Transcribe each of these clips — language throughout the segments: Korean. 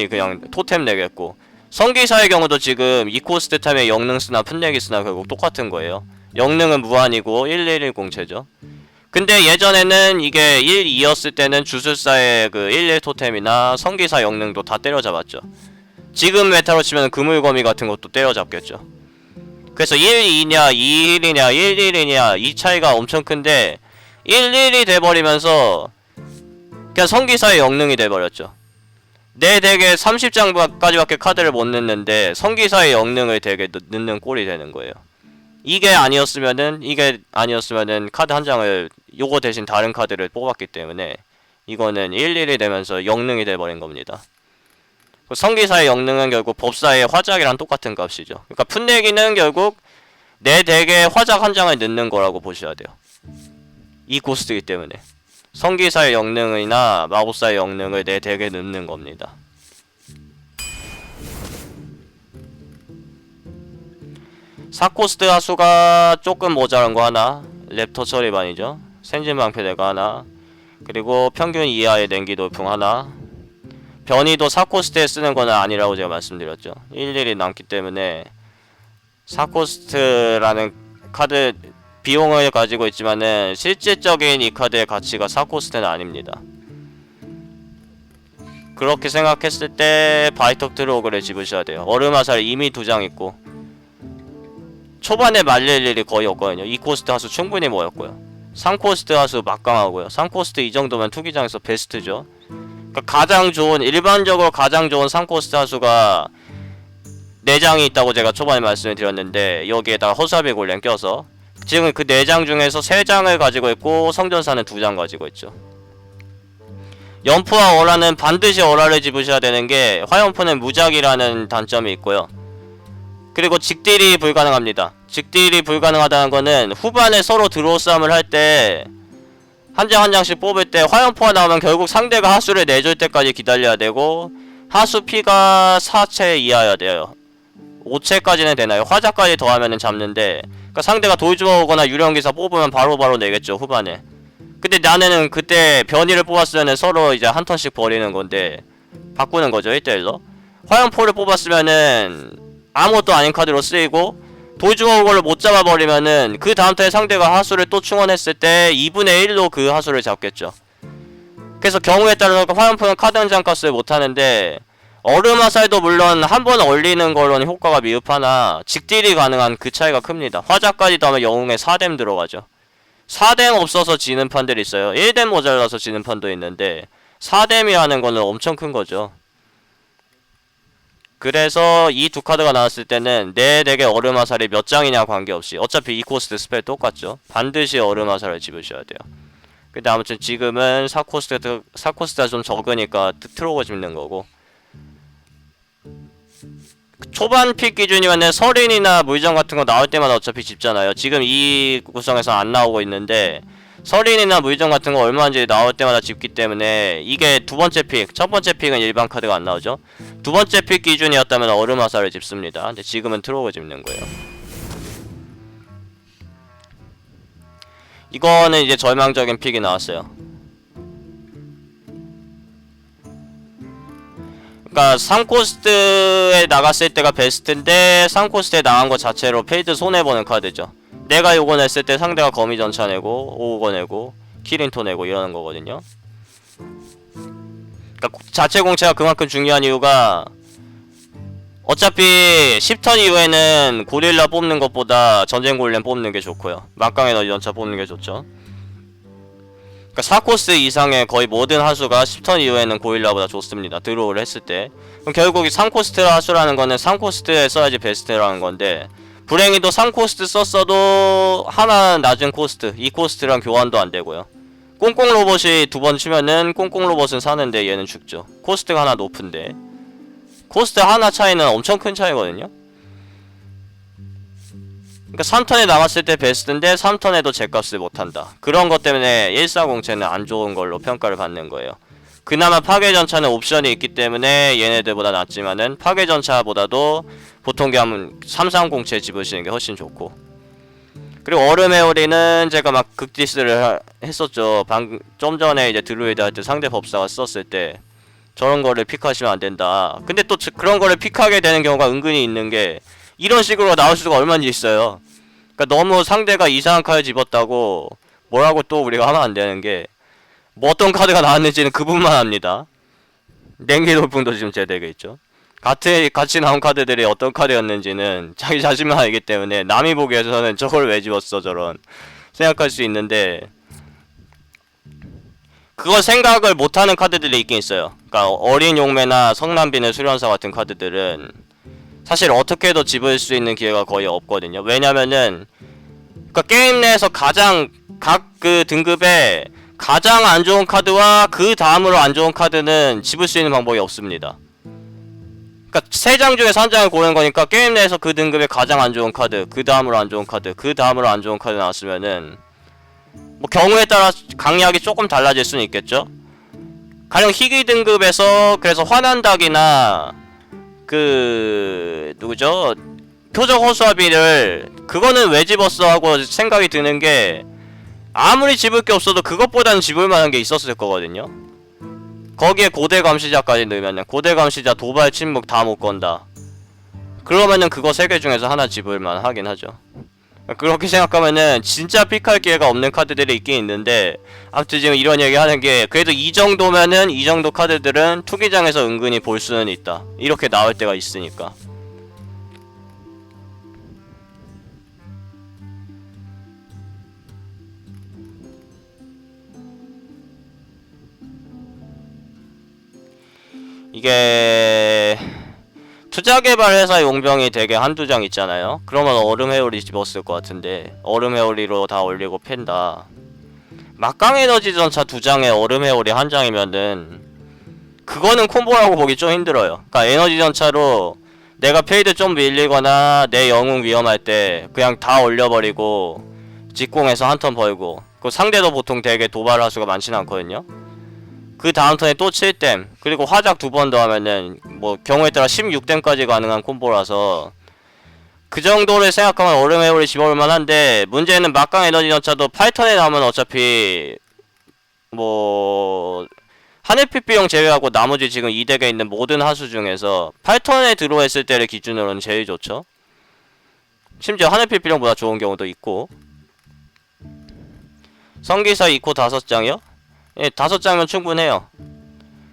그냥 토템 내겠고, 성기사의 경우도 지금 2코스트 탐에 영능 쓰나 풋내기 쓰나 결국 똑같은 거예요. 영능은 무한이고 1110 공채죠. 근데 예전에는 이게 1, 2였을 때는 주술사의 그 11 토템이나 성기사 영능도 다 때려잡았죠. 지금 메타로 치면 그물거미 같은 것도 때려잡겠죠. 그래서 1, 2냐 2, 1이냐 1, 1이냐 이 차이가 엄청 큰데 1, 1이 돼버리면서 그냥 성기사의 영능이 돼버렸죠. 내 덱에 30장까지밖에 카드를 못 넣는데 성기사의 영능을 덱에 넣는 꼴이 되는 거예요. 이게 아니었으면은 카드 한 장을 요거 대신 다른 카드를 뽑았기 때문에 이거는 1-1이 되면서 영능이 돼버린 겁니다. 성기사의 영능은 결국 법사의 화작이랑 똑같은 값이죠. 그러니까 풋내기는 결국 내 덱에 화작 한 장을 넣는 거라고 보셔야 돼요. 이 코스트이기 때문에 성기사의 영능이나 마법사의 영능을 내 덱에 넣는 겁니다. 사코스트 하수가 조금 모자란 거 하나, 랩터 처리반이죠. 센진 방패대가 하나, 그리고 평균 이하의 냉기 돌풍 하나. 변이도 사코스트에 쓰는 거는 아니라고 제가 말씀드렸죠. 일일이 남기 때문에 사코스트라는 카드 비용을 가지고 있지만은 실질적인 이 카드의 가치가 사코스트는 아닙니다. 그렇게 생각했을 때 바이톡 트로그를 집으셔야 돼요. 얼음화살 이미 2장 있고 초반에 말릴 일이 거의 없거든요. 2코스트 하수 충분히 모였고요. 3코스트 하수 막강하고요. 3코스트 이 정도면 투기장에서 베스트죠. 그러니까 가장 좋은, 일반적으로 가장 좋은 3코스트 하수가 4장이 있다고 제가 초반에 말씀을 드렸는데 여기에다가 허수아비 골렘 껴서 지금 그 4장 중에서 3장을 가지고 있고 성전사는 2장 가지고 있죠. 연프와 어라는 반드시 어라를 집으셔야 되는게 화연포는 무작이라는 단점이 있고요. 그리고 직딜이 불가능합니다. 직딜이 불가능하다는 거는 후반에 서로 드로우 싸움을 할 때 한 장 한 장씩 뽑을 때 화염포가 나오면 결국 상대가 하수를 내줄 때까지 기다려야 되고 하수 피가 4채 이하여야 돼요. 5채까지는 되나요? 화자까지 더하면은 잡는데 그러니까 상대가 돌주어 오거나 유령기사 뽑으면 바로바로 내겠죠 후반에. 근데 나는 그때 변이를 뽑았으면은 서로 이제 한 턴씩 버리는 건데 바꾸는 거죠 1대1로. 화염포를 뽑았으면은 아무것도 아닌 카드로 쓰이고 돌주먹을 못 잡아버리면은 그 다음 턴에 상대가 하수를 또 충원했을 때 2분의 1로 그 하수를 잡겠죠. 그래서 경우에 따라서 화염포는 카드 한 장 값을 못하는데 얼음화살도 물론 한 번 얼리는 거로는 효과가 미흡하나 직딜이 가능한 그 차이가 큽니다. 화자까지 더하면 영웅에 4뎀 들어가죠. 4뎀 없어서 지는 판들이 있어요. 1뎀 모자라서 지는 판도 있는데 4뎀이라는 거는 엄청 큰 거죠. 그래서 이 두 카드가 나왔을 때는 내 덱에 얼음화살이 몇 장이냐 관계없이 어차피 2코스트 스펠 똑같죠. 반드시 얼음화살을 집으셔야 돼요. 근데 아무튼 지금은 4코스트가 좀 적으니까 트로거 집는 거고 초반 픽 기준이면은 서린이나 물정 같은 거 나올 때마다 어차피 집잖아요. 지금 이 구성에서 안 나오고 있는데 서린이나 물정 같은 거 얼마인지 나올 때마다 집기 때문에 이게 두 번째 픽, 첫 번째 픽은 일반 카드가 안 나오죠. 두 번째 픽 기준이었다면 얼음화살을 집습니다. 근데 지금은 트로그 집는 거예요. 이거는 이제 절망적인 픽이 나왔어요. 그러니까 3코스트에 나갔을 때가 베스트인데 3코스트에 나간 것 자체로 페이드 손해보는 카드죠. 내가 요거 냈을 때 상대가 거미 전차 내고 오우거 내고 키린토 내고 이러는 거거든요. 그러니까 자체 공채가 그만큼 중요한 이유가 어차피 10턴 이후에는 고릴라 뽑는 것보다 전쟁 골렘 뽑는 게 좋고요. 막강의 너지 전차 뽑는 게 좋죠. 그러니까 4코스 이상의 거의 모든 하수가 10턴 이후에는 고릴라보다 좋습니다. 드로우를 했을 때. 그럼 결국 3코스트 하수라는 거는 3코스트에 써야지 베스트라는 건데 불행히도 3코스트 썼어도 하나 낮은 코스트 2코스트랑 교환도 안되고요. 꽁꽁 로봇이 두 번 치면은 꽁꽁 로봇은 사는데 얘는 죽죠. 코스트가 하나 높은데 코스트 하나 차이는 엄청 큰 차이거든요. 그러니까 3턴에 나갔을 때 베스트인데 3턴에도 제값을 못한다. 그런 것 때문에 140채는 안 좋은 걸로 평가를 받는 거예요. 그나마 파괴전차는 옵션이 있기 때문에 얘네들보다 낫지만은 파괴전차보다도 보통 하면 330채 집으시는 게 훨씬 좋고. 그리고 얼음의 오리는 제가 막 극디스를 했었죠. 좀 전에 이제 드루이드 할 때 상대 법사가 썼을 때 저런 거를 픽하시면 안 된다. 근데 또 그런 거를 픽하게 되는 경우가 은근히 있는 게 이런 식으로 나올 수가 얼마나 있어요. 그러니까 너무 상대가 이상한 카드 집었다고 뭐라고 또 우리가 하면 안 되는 게 뭐 어떤 카드가 나왔는지는 그분만 합니다. 냉기 돌풍도 지금 제되겠죠. 같이 나온 카드들이 어떤 카드였는지는 자기 자신만 알기 때문에 남이 보기에서는 저걸 왜 집었어 저런 생각할 수 있는데 그걸 생각을 못하는 카드들이 있긴 있어요. 그러니까 어린 용매나 성남비는 수련사 같은 카드들은 사실 어떻게 해도 집을 수 있는 기회가 거의 없거든요. 왜냐면은 그러니까 게임 내에서 가장 각 그 등급에 가장 안 좋은 카드와 그 다음으로 안 좋은 카드는 집을 수 있는 방법이 없습니다. 그러니까 3장 중에서 한 장을 고르는 거니까 게임 내에서 그 등급에 가장 안 좋은 카드, 그 다음으로 안 좋은 카드, 그 다음으로 안 좋은 카드 나왔으면은 뭐 경우에 따라 강약이 조금 달라질 수는 있겠죠. 가령 희귀 등급에서 그래서 환한닭이나 그 누구죠? 표적 호수아비를 그거는 왜 집었어 하고 생각이 드는 게 아무리 집을 게 없어도 그것보다는 집을 만한 게 있었을 거거든요. 거기에 고대 감시자까지 넣으면은 고대 감시자 도발 침묵 다 못 건다. 그러면은 그거 3개 중에서 하나 집을만 하긴 하죠. 그렇게 생각하면은 진짜 픽할 기회가 없는 카드들이 있긴 있는데 아무튼 지금 이런 얘기 하는 게 그래도 이 정도면은 이 정도 카드들은 투기장에서 은근히 볼 수는 있다. 이렇게 나올 때가 있으니까. 이게 투자개발회사 용병이 되게 한두 장 있잖아요. 그러면 얼음회오리 집었을 것 같은데 얼음회오리로 다 올리고 팬다. 막강에너지 전차 2장에 얼음회오리 1장이면은 그거는 콤보라고 보기 좀 힘들어요. 그러니까 에너지 전차로 내가 페이드 좀 밀리거나 내 영웅 위험할 때 그냥 다 올려버리고 직공해서 한 턴 벌고 그 상대도 보통 되게 도발 하수가 많지는 않거든요. 그 다음 턴에 또 7댐 그리고 화작 2번 더 하면은 뭐 경우에 따라 16댐까지 가능한 콤보라서 그 정도를 생각하면 얼음회오리 집어올만 한데 문제는 막강 에너지 전차도 8턴에 나오면 어차피 뭐 하늘피피용 제외하고 나머지 지금 이 덱에 있는 모든 하수 중에서 8턴에 들어왔을 때를 기준으로는 제일 좋죠. 심지어 하늘피피용보다 좋은 경우도 있고. 성기사 2코 5장이요? 예, 5장이면 충분해요.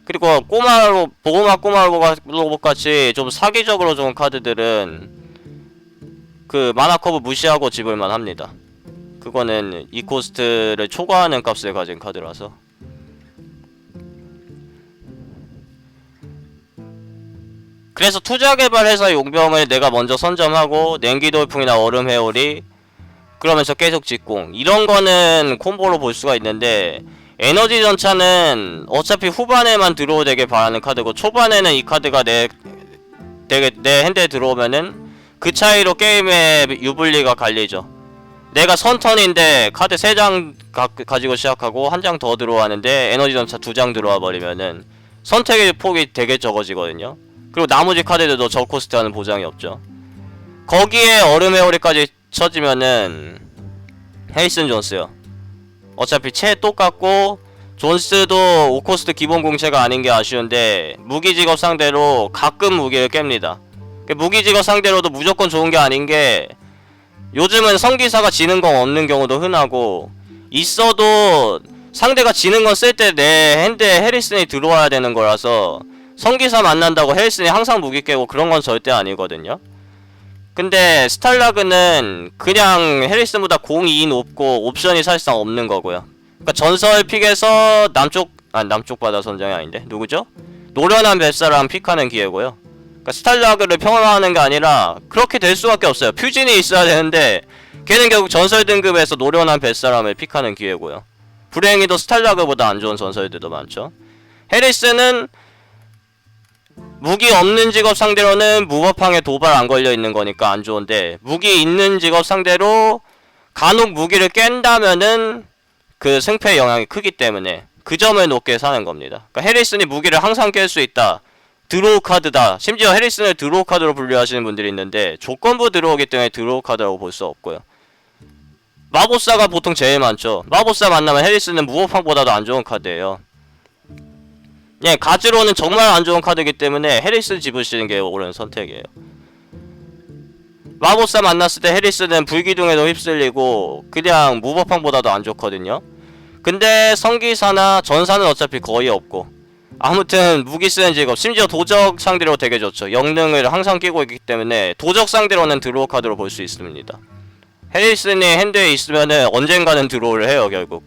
그리고 보고마 로봇같이 좀 사기적으로 좋은 카드들은 그 마나커브 무시하고 집을만 합니다. 그거는 이 코스트를 초과하는 값을 가진 카드라서. 그래서 투자개발회사 용병을 내가 먼저 선점하고 냉기돌풍이나 얼음회오리 그러면서 계속 직공 이런 거는 콤보로 볼 수가 있는데 에너지 전차는 어차피 후반에만 들어오되게 바라는 카드고 초반에는 이 카드가 내 핸드에 들어오면은 그 차이로 게임의 유불리가 갈리죠. 내가 선턴인데 카드 3장 가지고 시작하고 1장 더 들어가는데 에너지 전차 2장 들어와 버리면은 선택의 폭이 되게 적어지거든요. 그리고 나머지 카드들도 저코스트 하는 보장이 없죠. 거기에 얼음회오리까지 쳐지면은 헤이슨 존스요. 어차피 채 똑같고 존스도 5코스트 기본 공채가 아닌 게 아쉬운데 무기직업 상대로 가끔 무기를 깹니다. 무기직업 상대로도 무조건 좋은 게 아닌 게 요즘은 성기사가 지는 건 없는 경우도 흔하고 있어도 상대가 지는 건 쓸 때 내 핸드에 해리슨이 들어와야 되는 거라서 성기사 만난다고 해리슨이 항상 무기 깨고 그런 건 절대 아니거든요. 근데 스탈라그는 그냥 해리슨보다 공이 높고 옵션이 사실상 없는 거고요. 그러니까 전설 픽에서 남쪽 바다 선장이 아닌데 누구죠? 노련한 뱃사람 픽하는 기회고요. 그러니까 스탈라그를 평화하는 게 아니라 그렇게 될 수밖에 없어요. 퓨진이 있어야 되는데 걔는 결국 전설 등급에서 노련한 뱃사람을 픽하는 기회고요. 불행히도 스탈라그보다 안 좋은 전설들도 많죠. 해리슨은 무기 없는 직업 상대로는 무법항에 도발 안 걸려 있는 거니까 안 좋은데 무기 있는 직업 상대로 간혹 무기를 깬다면은 그 승패 영향이 크기 때문에 그 점을 높게 사는 겁니다. 그러니까 해리슨이 무기를 항상 깰 수 있다. 드로우 카드다. 심지어 해리슨을 드로우 카드로 분류하시는 분들이 있는데 조건부 들어오기 때문에 드로우 카드라고 볼 수 없고요. 마법사가 보통 제일 많죠. 마법사 만나면 해리슨은 무법항보다도 안 좋은 카드예요. 예, 가즈로는 정말 안 좋은 카드이기 때문에 해리스 집으시는 게 옳은 선택이에요. 마법사 만났을 때 해리스는 불기둥에도 휩쓸리고 그냥 무법팡보다도 안 좋거든요. 근데 성기사나 전사는 어차피 거의 없고, 아무튼 무기 쓰는 직업, 심지어 도적 상대로 되게 좋죠. 영능을 항상 끼고 있기 때문에 도적 상대로는 드로우 카드로 볼 수 있습니다. 해리슨이 핸드에 있으면은 언젠가는 드로우를 해요. 결국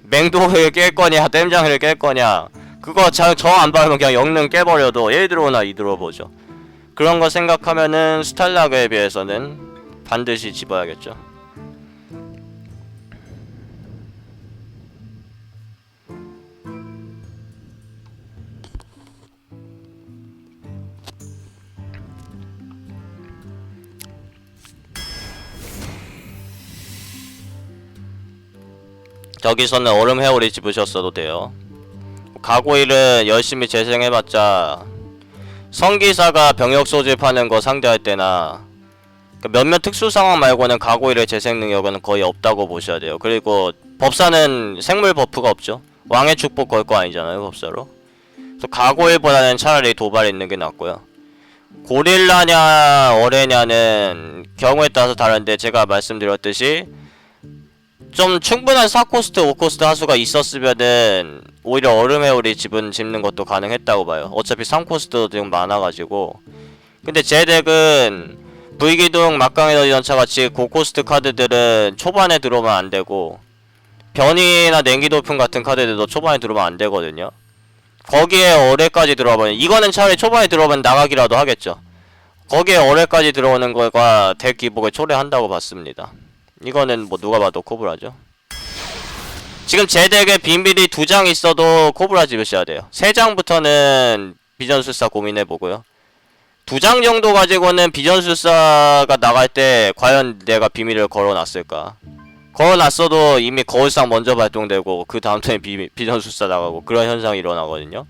맹독을 깰 거냐 땜장을 깰 거냐, 그거 정 안 바르면 그냥 영능 깨버려도 1드로우나 2드로우 보죠. 그런 거 생각하면은 스탈라그에 비해서는 반드시 집어야겠죠. 저기서는 얼음 회오리 집으셨어도 돼요. 가고일은 열심히 재생해봤자 성기사가 병역 소집하는 거 상대할 때나 몇몇 특수 상황 말고는 가고일의 재생 능력은 거의 없다고 보셔야 돼요. 그리고 법사는 생물 버프가 없죠. 왕의 축복 걸 거 아니잖아요, 법사로. 그래서 가고일보다는 차라리 도발이 있는 게 낫고요. 고릴라냐 어레냐는 경우에 따라서 다른데, 제가 말씀드렸듯이 좀 충분한 4코스트 5코스트 하수가 있었으면은 오히려 얼음회오리 집는 것도 가능했다고 봐요. 어차피 3코스트도 지금 많아가지고. 근데 제 덱은 불기둥, 막강에너지 전차 같이 고코스트 카드들은 초반에 들어오면 안되고, 변이나 냉기 도품 같은 카드들도 초반에 들어오면 안되거든요. 거기에 어뢰까지 들어와버리면, 이거는 차라리 초반에 들어오면 나가기라도 하겠죠. 거기에 어뢰까지 들어오는 거가 덱 기복을 초래한다고 봤습니다. 이거는 뭐 누가 봐도 코브라죠. 지금 제 덱에 빈빌이 2장 있어도 코브라 집으셔야 돼요. 3장부터는 비전술사 고민해보고요. 2장 정도 가지고는 비전술사가 나갈 때 과연 내가 비밀을 걸어놨을까. 걸어놨어도 이미 거울상 먼저 발동되고 그 다음 턴에 비전술사 나가고 그런 현상이 일어나거든요.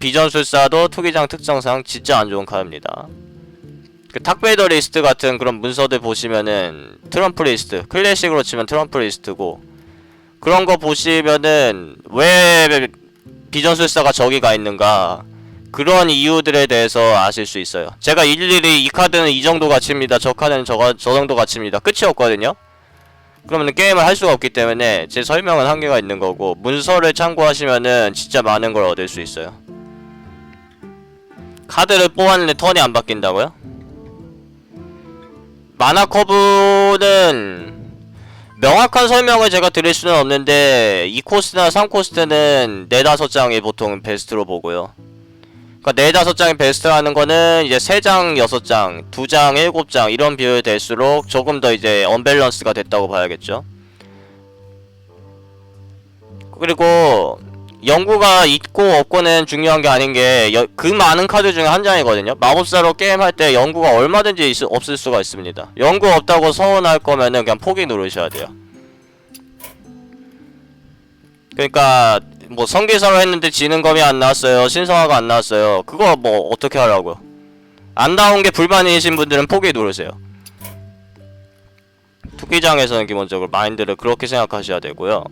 비전술사도 투기장 특성상 진짜 안 좋은 카드입니다. 그 탁베이더 리스트 같은 그런 문서들 보시면은 트럼프 리스트, 클래식으로 치면 트럼프 리스트고, 그런 거 보시면은 왜 비전술사가 저기 가 있는가, 그런 이유들에 대해서 아실 수 있어요. 제가 일일이 이 카드는 이 정도 가치입니다, 저 카드는 저 정도 가치입니다, 끝이 없거든요. 그러면 게임을 할 수가 없기 때문에 제 설명은 한계가 있는 거고, 문서를 참고하시면은 진짜 많은 걸 얻을 수 있어요. 카드를 뽑았는데 턴이 안 바뀐다고요? 마나 커브는 명확한 설명을 제가 드릴 수는 없는데 2코스나 3코스는 4-5장이 보통 베스트로 보고요. 그러니까 4-5장이 베스트라는 거는 이제 3장 6장, 2장 7장 이런 비율이 될수록 조금 더 이제 언밸런스가 됐다고 봐야겠죠. 그리고 연구가 있고 없고는 중요한 게 아닌 게 그 많은 카드 중에 한 장이거든요. 마법사로 게임할 때 연구가 얼마든지 없을 수가 있습니다. 연구 없다고 서운할 거면은 그냥 포기 누르셔야 돼요. 그러니까 뭐 성기사로 했는데 지는 검이 안 나왔어요, 신성화가 안 나왔어요, 그거 뭐 어떻게 하라고요. 안 나온 게 불만이신 분들은 포기 누르세요. 투기장에서는 기본적으로 마인드를 그렇게 생각하셔야 되고요.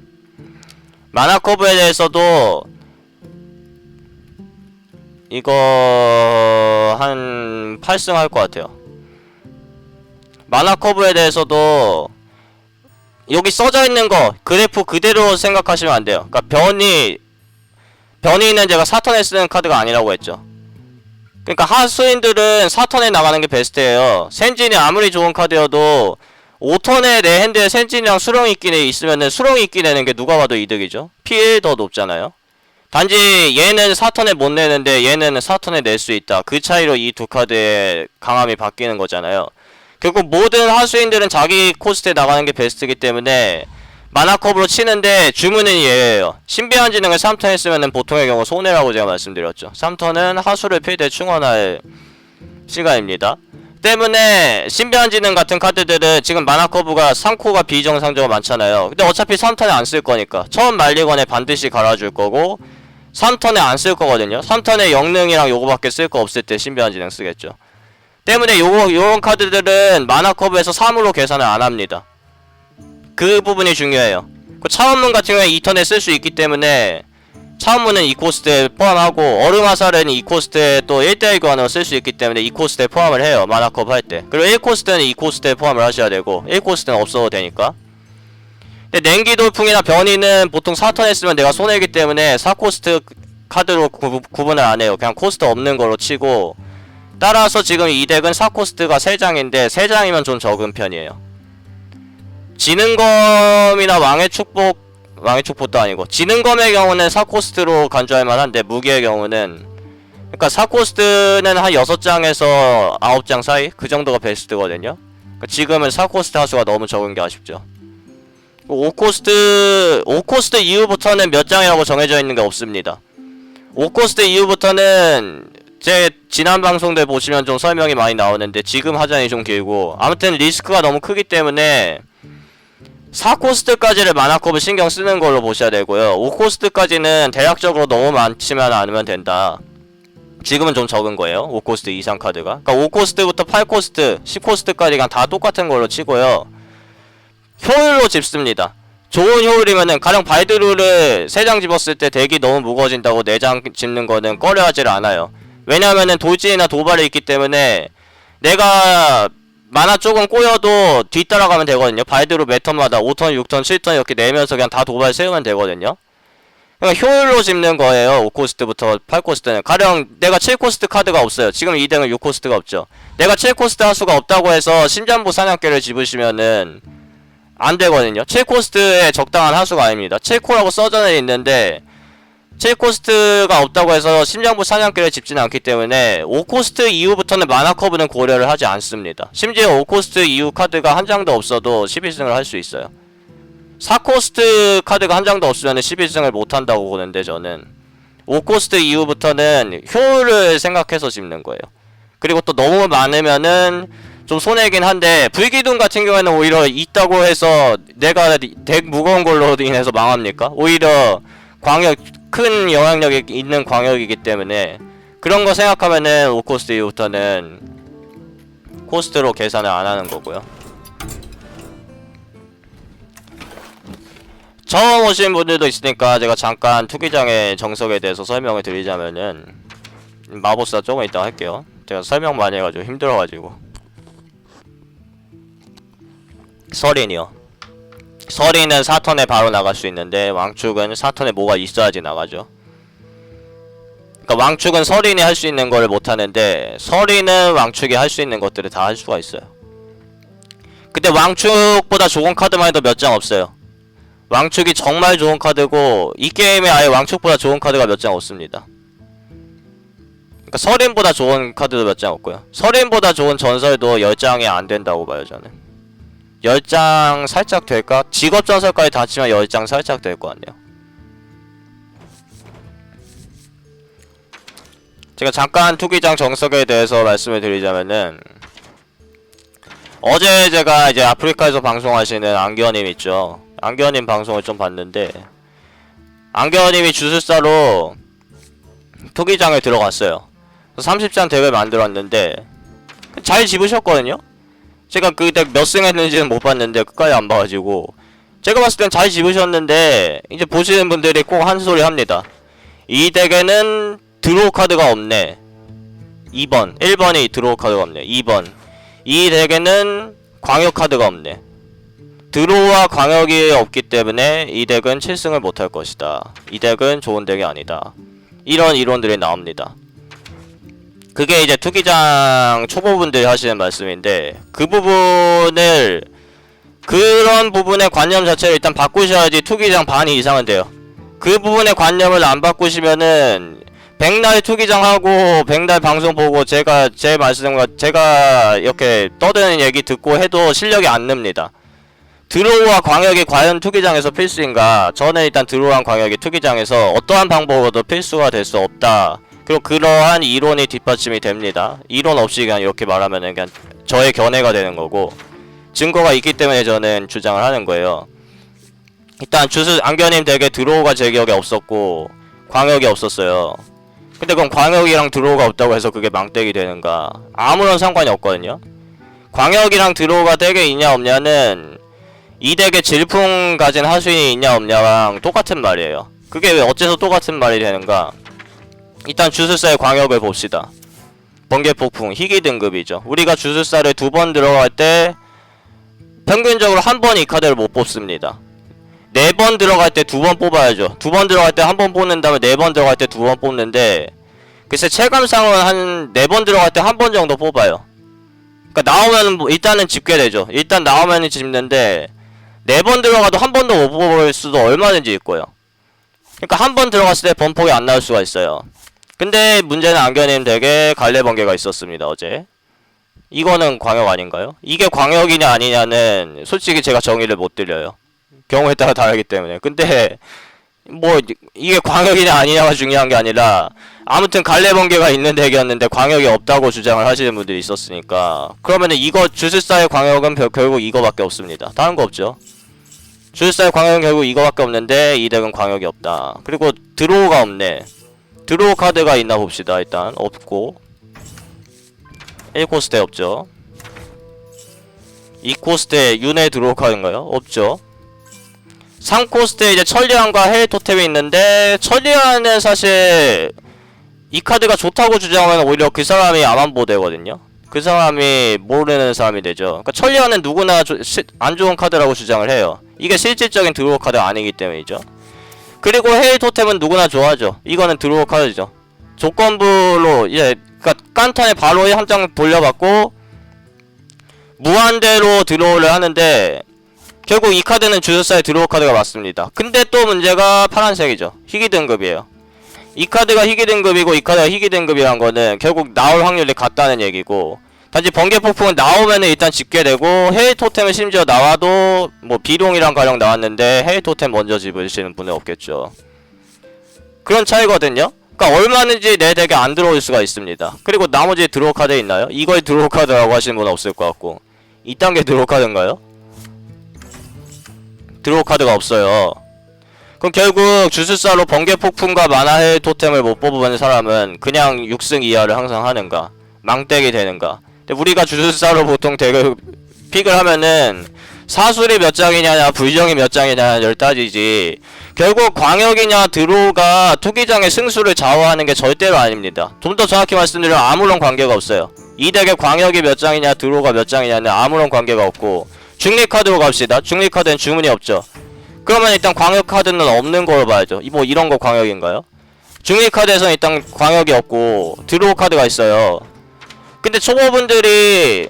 마나 커브에 대해서도 이거 한 8승 할 것 같아요. 마나 커브에 대해서도 여기 써져 있는 거 그래프 그대로 생각하시면 안 돼요. 그러니까 변이는 제가 4턴에 쓰는 카드가 아니라고 했죠. 그러니까 하수인들은 4턴에 나가는 게 베스트예요. 센진이 아무리 좋은 카드여도 5턴에 내 핸드에 센진이랑 수렁이 있기 있으면은 수렁이 있기 내는 게 누가 봐도 이득이죠. P1 더 높잖아요. 단지 얘는 4턴에 못 내는데 얘는 4턴에 낼 수 있다. 그 차이로 이 두 카드의 강함이 바뀌는 거잖아요. 결국 모든 하수인들은 자기 코스트에 나가는 게 베스트이기 때문에 마나컵으로 치는데 주문은 얘예요. 신비한 지능을 3턴 쓰면은 보통의 경우 손해라고 제가 말씀드렸죠. 3턴은 하수를 필드에 충원할 시간입니다. 때문에 신비한 지능 같은 카드들은 지금 마나커브가 3코가 비정상적으로 많잖아요. 근데 어차피 3턴에 안 쓸 거니까 처음 말리건에 반드시 갈아줄 거고 3턴에 안 쓸 거거든요. 3턴에 영능이랑 요거밖에 쓸 거 없을 때 신비한 지능 쓰겠죠. 때문에 요런 카드들은 마나커브에서 3으로 계산을 안 합니다. 그 부분이 중요해요. 그 차원문 같은 경우에 2턴에 쓸 수 있기 때문에 차원문은 이 코스트에 포함하고 얼음화살은 이 코스트에 또 1대1 교환으로 쓸 수 있기 때문에 이 코스트에 포함을 해요. 마나컵 할 때. 그리고 1코스트는 이 코스트에 포함을 하셔야 되고 1코스트는 없어도 되니까. 근데 냉기 돌풍이나 변이는 보통 4턴 했으면 내가 손해이기 때문에 4코스트 카드로 구분을 안 해요. 그냥 코스트 없는 걸로 치고, 따라서 지금 이 덱은 4코스트가 3장인데 3장이면 좀 적은 편이에요. 지능검이나 왕의 축복도 아니고 지능검의 경우는 4코스트로 간주할 만한데, 무기의 경우는, 그러니까 4코스트는 한 6장에서 9장 사이? 그 정도가 베스트거든요. 그러니까 지금은 4코스트 하수가 너무 적은 게 아쉽죠. 5코스트 이후부터는 몇 장이라고 정해져 있는 게 없습니다. 5코스트 이후부터는 제 지난 방송들 보시면 좀 설명이 많이 나오는데 지금 하자니 좀 길고, 아무튼 리스크가 너무 크기 때문에 4코스트까지를 마나컵을 신경 쓰는 걸로 보셔야 되고요. 5코스트까지는 대략적으로 너무 많지만 않으면 된다. 지금은 좀 적은 거예요. 5코스트 이상 카드가. 그러니까 5코스트부터 8코스트, 10코스트까지 그냥 다 똑같은 걸로 치고요. 효율로 집습니다. 좋은 효율이면은, 가령 바이드루를 3장 집었을 때 덱이 너무 무거워진다고 4장 집는 거는 꺼려하지를 않아요. 왜냐하면은 돌진이나 도발이 있기 때문에 내가 만화 조금 꼬여도 뒤따라가면 되거든요. 바이드루 매 턴마다 5턴, 6턴, 7턴 이렇게 내면서 그냥 다 도발 세우면 되거든요. 그러니까 효율로 집는 거예요. 5코스트부터 8코스트는. 가령 내가 7코스트 카드가 없어요. 지금 이 덱은 6코스트가 없죠. 내가 7코스트 하수가 없다고 해서 심장부 사냥개를 집으시면은 안 되거든요. 7코스트의 적당한 하수가 아닙니다. 7코라고 써져 있는데 7코스트가 없다고 해서 심장부 사냥개를 집지는 않기 때문에 5코스트 이후부터는 마나커브는 고려를 하지 않습니다. 심지어 5코스트 이후 카드가 한 장도 없어도 11승을 할 수 있어요. 4코스트 카드가 한 장도 없으면 11승을 못한다고 보는데, 저는 5코스트 이후부터는 효율을 생각해서 집는 거예요. 그리고 또 너무 많으면은 좀 손해긴 한데, 불기둥 같은 경우에는 오히려 있다고 해서 내가 덱 무거운 걸로 인해서 망합니까? 오히려 큰 영향력이 있는 광역이기 때문에 그런 거 생각하면은 5코스트 이후부터는 코스트로 계산을 안 하는 거고요. 처음 오신 분들도 있으니까 제가 잠깐 투기장의 정석에 대해서 설명을 드리자면은, 마법사 조금 이따 할게요. 제가 설명 많이 해가지고 힘들어가지고. 서린이요. 서린은 4턴에 바로 나갈 수 있는데 왕축은 4턴에 뭐가 있어야지 나가죠. 그러니까 왕축은 서린이 할 수 있는 거를 못하는데 서린은 왕축이 할 수 있는 것들을 다 할 수가 있어요. 근데 왕축보다 좋은 카드만 해도 몇 장 없어요. 왕축이 정말 좋은 카드고 이 게임에 아예 왕축보다 좋은 카드가 몇 장 없습니다. 그러니까 서린보다 좋은 카드도 몇 장 없고요. 서린보다 좋은 전설도 10장이 안 된다고 봐요, 저는. 10장 살짝 될까? 직업전설까지 다 치면 10장 살짝 될 것 같네요. 제가 잠깐 투기장 정석에 대해서 말씀을 드리자면은, 어제 제가 이제 아프리카에서 방송하시는 안기현님 있죠. 안기현님 방송을 좀 봤는데, 안기현님이 주술사로 투기장을 들어갔어요. 30장 덱을 만들었는데 잘 집으셨거든요? 제가 그 덱 몇 승 했는지는 못 봤는데 끝까지 안 봐가지고, 제가 봤을 땐 잘 집으셨는데 이제 보시는 분들이 꼭 한 소리 합니다. 이 덱에는 드로우 카드가 없네. 2번 1번이 드로우 카드가 없네. 2번 이 덱에는 광역 카드가 없네. 드로우와 광역이 없기 때문에 이 덱은 7승을 못할 것이다. 이 덱은 좋은 덱이 아니다. 이런 이론들이 나옵니다. 그게 이제 투기장 초보분들이 하시는 말씀인데, 그런 부분의 관념 자체를 일단 바꾸셔야지 투기장 반 이상은 돼요. 그 부분의 관념을 안 바꾸시면은 백날 투기장하고 백날 방송 보고 제가 이렇게 떠드는 얘기 듣고 해도 실력이 안 늡니다. 드로우와 광역이 과연 투기장에서 필수인가? 저는 일단 드로우와 광역이 투기장에서 어떠한 방법으로도 필수가 될 수 없다. 그리고 그러한 이론이 뒷받침이 됩니다. 이론 없이 그냥 이렇게 말하면은 그냥 저의 견해가 되는 거고, 증거가 있기 때문에 저는 주장을 하는 거예요. 일단 안견님 덱에 드로우가 제 기억에 없었고 광역이 없었어요. 근데 그럼 광역이랑 드로우가 없다고 해서 그게 망덱이 되는가? 아무런 상관이 없거든요. 광역이랑 드로우가 덱에 있냐 없냐는 이 덱에 질풍 가진 하수인이 있냐 없냐랑 똑같은 말이에요. 그게 왜 어째서 똑같은 말이 되는가? 일단 주술사의 광역을 봅시다. 번개폭풍 희귀 등급이죠. 우리가 주술사를 2번 들어갈 때 평균적으로 한 번 이 카드를 못 뽑습니다. 4번 들어갈 때 2번 뽑아야죠. 2번 들어갈 때 한 번 뽑는 다음에 4번 들어갈 때 2번 뽑는데, 글쎄 체감상은 한 4번 들어갈 때 한 번 정도 뽑아요. 그러니까 나오면 뭐 일단은 집계되죠. 일단 나오면은 집는데 4번 들어가도 한 번도 못 뽑을 수도 얼마든지 있고요. 그러니까 한 번 들어갔을 때 번폭이 안 나올 수가 있어요. 근데 문제는 안견님 댁에 갈래 번개가 있었습니다, 어제. 이거는 광역 아닌가요? 이게 광역이냐 아니냐는 솔직히 제가 정의를 못 드려요. 경우에 따라 다르기 때문에. 근데 뭐 이게 광역이냐 아니냐가 중요한 게 아니라, 아무튼 갈래 번개가 있는 덱이었는데 광역이 없다고 주장을 하시는 분들이 있었으니까, 그러면은 이거 주술사의 광역은 결국 이거밖에 없습니다. 다른 거 없죠. 주술사의 광역은 결국 이거밖에 없는데 이 덱은 광역이 없다. 그리고 드로우가 없네. 드로우 카드가 있나 봅시다. 일단 없고, 1코스트에 없죠. 2코스트에 윤회 드로우 카드인가요? 없죠. 3코스트에 이제 천리안과 헤일 토템이 있는데, 천리안은 사실 이 카드가 좋다고 주장하면 오히려 그 사람이 암안보 되거든요. 그 사람이 모르는 사람이 되죠. 그러니까 천리안은 누구나 안 좋은 카드라고 주장을 해요. 이게 실질적인 드로우 카드가 아니기 때문이죠. 그리고 헤일 토템은 누구나 좋아하죠. 이거는 드로우 카드죠. 조건부로 이제 그러니까 깐탄에 바로 한 장 돌려받고 무한대로 드로우를 하는데, 결국 이 카드는 주술사의 드로우 카드가 맞습니다. 근데 또 문제가 파란색이죠. 희귀 등급이에요. 이 카드가 희귀 등급이고 이 카드가 희귀 등급이란 거는 결국 나올 확률이 같다는 얘기고, 단지 번개 폭풍은 나오면은 일단 집계되고, 헤일 토템은 심지어 나와도 뭐 비룡이랑 가령 나왔는데 헤일 토템 먼저 집으시는 분은 없겠죠. 그런 차이거든요. 그러니까 얼마든지 내 덱에 안 들어올 수가 있습니다. 그리고 나머지 드로우 카드 있나요? 이걸 드로우 카드라고 하시는 분은 없을 것 같고, 이딴 게 드로우 카드인가요? 드로우 카드가 없어요. 그럼 결국 주술사로 번개 폭풍과 만화의 토템을 못 뽑은 사람은 그냥 6승 이하를 항상 하는가, 망땡이 되는가. 근데 우리가 주술사로 보통 덱을 픽을 하면은 사술이 몇 장이냐 불정이 몇 장이냐 열 따지지, 결국 광역이냐 드로우가 투기장의 승수를 좌우하는 게 절대로 아닙니다. 좀 더 정확히 말씀드리면 아무런 관계가 없어요. 이 덱의 광역이 몇 장이냐 드로우가 몇 장이냐는 아무런 관계가 없고, 중립 카드로 갑시다. 중립 카드는 주문이 없죠. 그러면 일단 광역 카드는 없는 걸로 봐야죠. 뭐 이런 거 광역인가요? 중립 카드에서는 일단 광역이 없고 드로우 카드가 있어요. 근데 초보분들이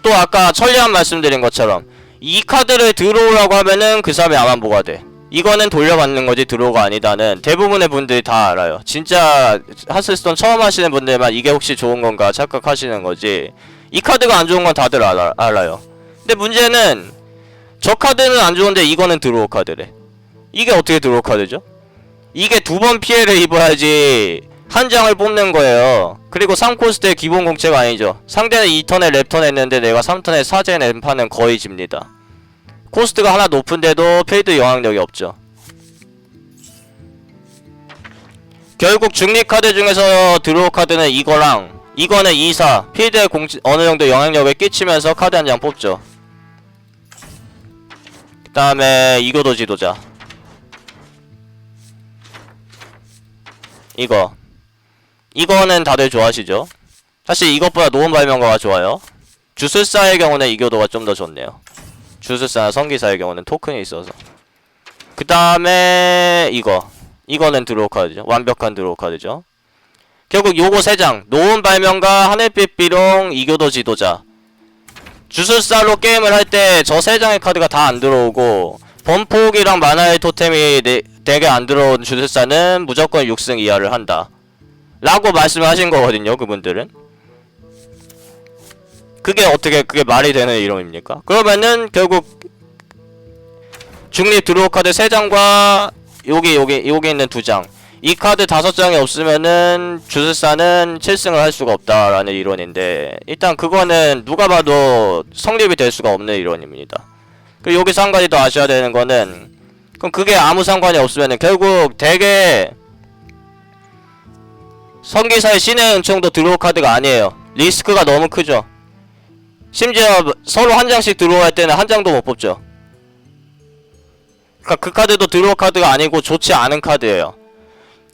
또 아까 천리안 말씀드린 것처럼 이 카드를 드로우라고 하면은 그 사람이 암안보가 돼. 이거는 돌려받는 거지 드로우가 아니다는 대부분의 분들이 다 알아요. 진짜 하스스톤 처음 하시는 분들만 이게 혹시 좋은 건가 착각하시는 거지, 이 카드가 안 좋은 건 다들 알아요. 근데 문제는 저 카드는 안 좋은데 이거는 드로우 카드래. 이게 어떻게 드로우 카드죠? 이게 2번 피해를 입어야지 한 장을 뽑는 거예요. 그리고 3코스트의 기본 공채가 아니죠. 상대는 2턴에 랩턴 했는데 내가 3턴에 사제 랩하는 거의 집니다. 코스트가 하나 높은데도 필드 영향력이 없죠. 결국 중립 카드 중에서 드로우 카드는 이거랑 이거는 2사 필드에 어느정도 영향력을 끼치면서 카드 한 장 뽑죠. 그 다음에 이교도 지도자, 이거는 다들 좋아하시죠? 사실 이것보다 노은 발명가가 좋아요. 주술사의 경우는 이교도가 좀 더 좋네요. 주술사나 성기사의 경우는 토큰이 있어서. 그 다음에 이거는 드로우 카드죠. 완벽한 드로우 카드죠. 결국 요거 3장, 노은 발명가, 하늘빛 비룡, 이교도 지도자. 주술사로 게임을 할 때 저 3장의 카드가 다 안 들어오고, 범폭이랑 만화의 토템이 덱에 안 들어온 주술사는 무조건 6승 이하를 한다 라고 말씀을 하신 거거든요, 그분들은. 그게 말이 되는 이론입니까? 그러면은 결국 중립 드로우 카드 3장과 여기 있는 2장, 이 카드 5장이 없으면은 주술사는 7승을 할 수가 없다라는 이론인데, 일단 그거는 누가 봐도 성립이 될 수가 없는 이론입니다. 그리고 여기서 한 가지 더 아셔야 되는 거는, 그럼 그게 아무 상관이 없으면은 결국 덱에 성기사의 신의 은총도 드로우 카드가 아니에요. 리스크가 너무 크죠. 심지어 서로 한 장씩 드로우 할 때는 한 장도 못 뽑죠. 그러니까 그 카드도 드로우 카드가 아니고 좋지 않은 카드예요.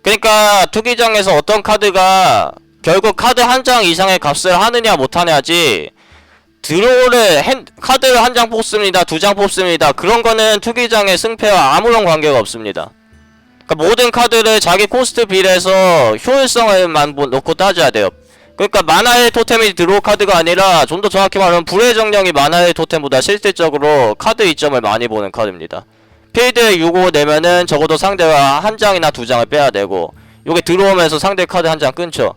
그러니까 투기장에서 어떤 카드가 결국 카드 한 장 이상의 값을 하느냐 못하냐지, 드로우를 카드를 한 장 뽑습니다, 두 장 뽑습니다, 그런 거는 투기장의 승패와 아무런 관계가 없습니다. 그러니까 모든 카드를 자기 코스트 비례해서 효율성을만 놓고 따져야 돼요. 그러니까 만화의 토템이 드로우 카드가 아니라, 좀 더 정확히 말하면 불의 정령이 만화의 토템보다 실질적으로 카드 이점을 많이 보는 카드입니다. 필드에 6호 내면은 적어도 상대가 한 장이나 두 장을 빼야 되고, 요게 들어오면서 상대 카드 한 장 끊죠.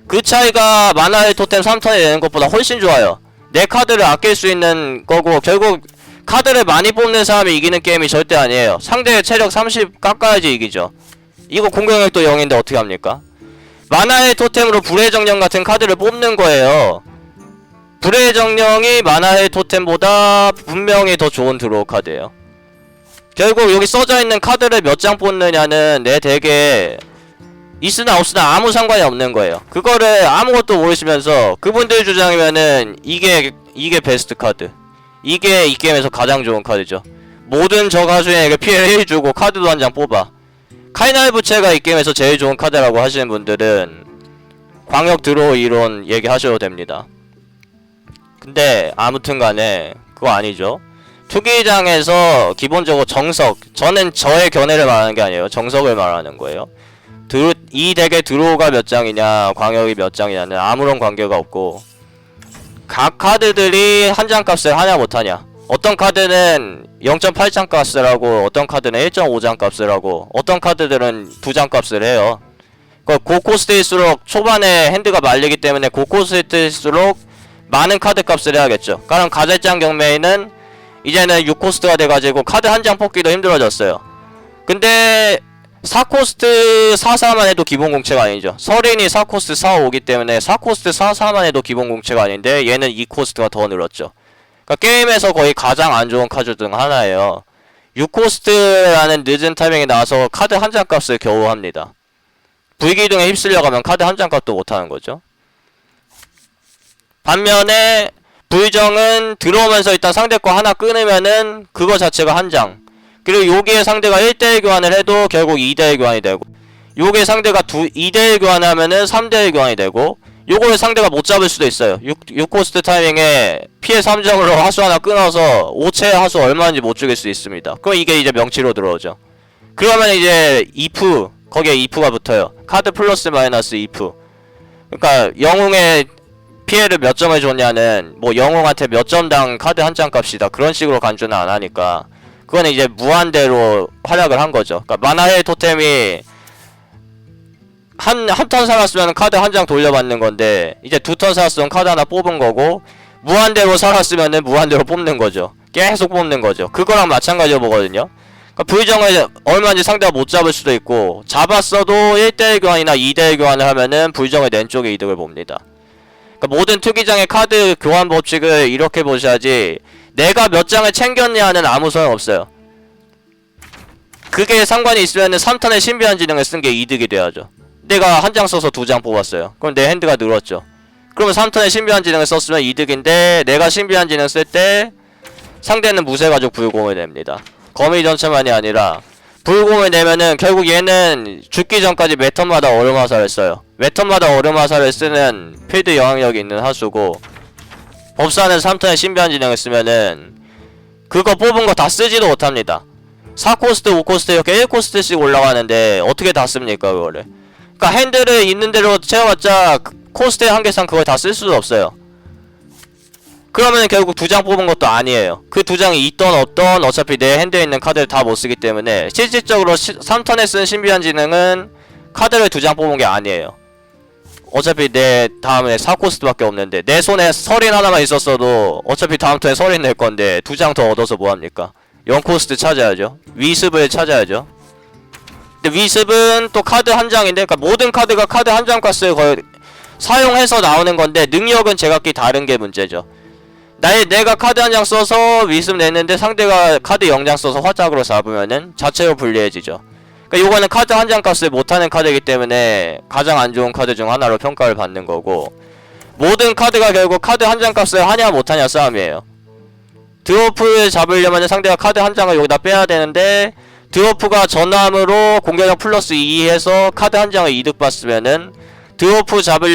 그 차이가 만화의 토템 3턴에 내는 것보다 훨씬 좋아요. 내 카드를 아낄 수 있는 거고, 결국 카드를 많이 뽑는 사람이 이기는 게임이 절대 아니에요. 상대의 체력 30 깎아야지 이기죠. 이거 공격력도 0인데 어떻게 합니까? 만화의 토템으로 불의 정령 같은 카드를 뽑는 거예요. 불의 정령이 만화의 토템보다 분명히 더 좋은 드로우 카드예요. 결국 여기 써져 있는 카드를 몇 장 뽑느냐는 내 덱에 있으나 없으나 아무 상관이 없는 거예요. 그거를 아무것도 모르시면서 그분들 주장이면은 이게 베스트 카드, 이게 이 게임에서 가장 좋은 카드죠. 모든 적 하수인에게 피해를 1 주고 카드도 한 장 뽑아, 카이날 부채가 이 게임에서 제일 좋은 카드라고 하시는 분들은 광역 드로우 이론 얘기하셔도 됩니다. 근데 아무튼 간에 그거 아니죠. 투기장에서 기본적으로 정석, 저는 저의 견해를 말하는 게 아니에요. 정석을 말하는 거예요. 이 덱의 드로우가 몇 장이냐, 광역이 몇 장이냐는 아무런 관계가 없고, 각 카드들이 한 장 값을 하냐 못하냐, 어떤 카드는 0.8장 값을 하고, 어떤 카드는 1.5장 값을 하고, 어떤 카드들은 2장 값을 해요. 고코스트일수록 초반에 핸드가 말리기 때문에 고코스트일수록 많은 카드 값을 해야겠죠. 그럼 가젤장 경매에는 이제는 6코스트가 돼가지고 카드 한 장 뽑기도 힘들어졌어요. 근데 4코스트 4-4만 해도 기본 공채가 아니죠. 서린이 4코스트 4-5기 때문에 4코스트 4-4만 해도 기본 공채가 아닌데, 얘는 2코스트가 더 늘었죠. 그러니까 게임에서 거의 가장 안 좋은 카드 중 하나예요. 6코스트라는 늦은 타이밍에 나와서 카드 한 장 값을 겨우 합니다. 불기둥에 휩쓸려가면 카드 한 장 값도 못하는 거죠. 반면에 불정은 들어오면서 일단 상대 거 하나 끊으면은 그거 자체가 한 장, 그리고 여기에 상대가 1대1 교환을 해도 결국 2대1 교환이 되고, 요게 상대가 2대1 교환하면은 3대1 교환이 되고, 요거를 상대가 못 잡을 수도 있어요. 6코스트 타이밍에 피해 3점으로 하수 하나 끊어서 5채 하수 얼마인지 못 죽일 수 있습니다. 그럼 이게 이제 명치로 들어오죠. 그러면 이제 if, 거기에 if가 붙어요. 카드 플러스 마이너스 if. 그러니까 영웅의 피해를 몇 점을 줬냐는 뭐 영웅한테 몇 점당 카드 한 장 값이다, 그런 식으로 간주는 안 하니까 그거는 이제 무한대로 활약을 한 거죠. 그러니까 만화의 토템이 한 턴 살았으면 카드 한 장 돌려받는 건데, 이제 2턴 살았으면 카드 하나 뽑은 거고, 무한대로 살았으면은 무한대로 뽑는 거죠. 계속 뽑는 거죠. 그거랑 마찬가지로 보거든요. 그러니까 불정을 얼마인지 상대가 못 잡을 수도 있고, 잡았어도 1대1 교환이나 2대1 교환을 하면은 불정을 낸 쪽에 이득을 봅니다. 그러니까 모든 투기장의 카드 교환 법칙을 이렇게 보셔야지, 내가 몇 장을 챙겼냐는 아무 소용없어요. 그게 상관이 있으면은 3턴에 신비한 지능을 쓴 게 이득이 돼야죠. 내가 한 장 써서 2장 뽑았어요. 그럼 내 핸드가 늘었죠. 그러면 3턴에 신비한 지능을 썼으면 이득인데, 내가 신비한 지능 쓸 때 상대는 무쇠가죽 불공을 냅니다. 거미 전차만이 아니라 불공을 내면은 결국 얘는 죽기 전까지 매 턴마다 얼음화살을 써요. 매 턴마다 얼음화살을 쓰는 필드 영향력이 있는 하수고, 법사는 3턴에 신비한 지능을 쓰면은 그거 뽑은 거 다 쓰지도 못합니다. 4코스트 5코스트 이렇게 1코스트씩 올라가는데 어떻게 다 씁니까 그거를. 그러니까 핸들을 있는 대로 채워봤자 코스트의 한계상 그걸 다 쓸 수도 없어요. 그러면 결국 2장 뽑은 것도 아니에요. 그 2장이 있던 없던 어차피 내 핸드에 있는 카드를 다 못 쓰기 때문에 실질적으로 3턴에 쓴 신비한 지능은 카드를 2장 뽑은 게 아니에요. 어차피 내 다음에 4코스트밖에 없는데, 내 손에 서린 하나만 있었어도 어차피 다음 턴에 서린 낼 건데 2장 더 얻어서 뭐합니까? 0코스트 찾아야죠. 위습을 찾아야죠. 근데 위습은 또 카드 한 장인데, 그러니까 모든 카드가 카드 한 장 값을 거의 사용해서 나오는 건데, 능력은 제각기 다른 게 문제죠. 내가 카드 한 장 써서 위습 냈는데 상대가 카드 0장 써서 화작으로 잡으면은 자체로 불리해지죠. 그러니까 요거는 카드 한 장 값을 못하는 카드이기 때문에 가장 안 좋은 카드 중 하나로 평가를 받는 거고, 모든 카드가 결국 카드 한 장 값을 하냐 못하냐 싸움이에요. 드워프를 잡으려면 상대가 카드 한 장을 여기다 빼야 되는데 드워프가 전함으로 공격력 플러스 2 해서 카드 한 장을 이득 봤으면은 드워프 잡으려